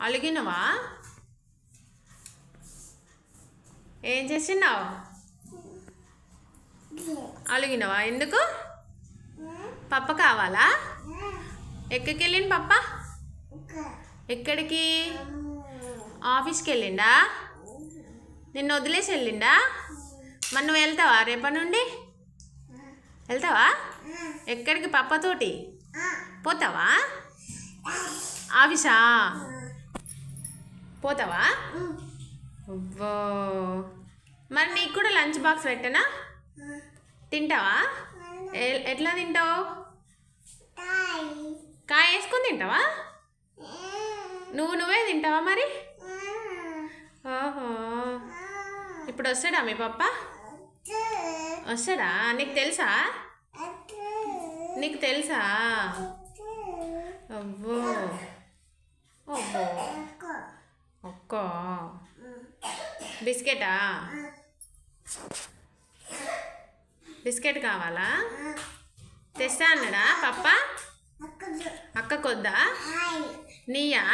అలిగినవా? ఏం చేస్తున్నావు? అలిగినవా? ఎందుకు? పప్ప కావాలా? ఎక్కడికి వెళ్ళిండు పప్ప? ఎక్కడికి? ఆఫీస్కి వెళ్ళిండా? నిన్ను వదిలేసి వెళ్ళిండా? మరి నువ్వు వెళ్తావా రేపటి నుండి? వెళ్తావా? ఎక్కడికి? పప్పతోటి పోతావా? ఆఫీసా? పోతావా? అవ్వో, మరి నీకు కూడా లంచ్ బాక్స్ పెట్టనా? తింటావా? ఎట్లా తింటావు? కాయ వేసుకొని తింటావా? నువ్వే తింటావా మరి? ఓహో, ఇప్పుడు వస్తాడా మీ పప్ప? వస్తాడా? నీకు తెలుసా? నీకు తెలుసా? అబ్బో అబ్బో, ఒక్క బిస్కెటా? బిస్కెట్ కావాలా? తెస్తా అన్నాడా పప్ప? అక్క కొద్దా? నీయా?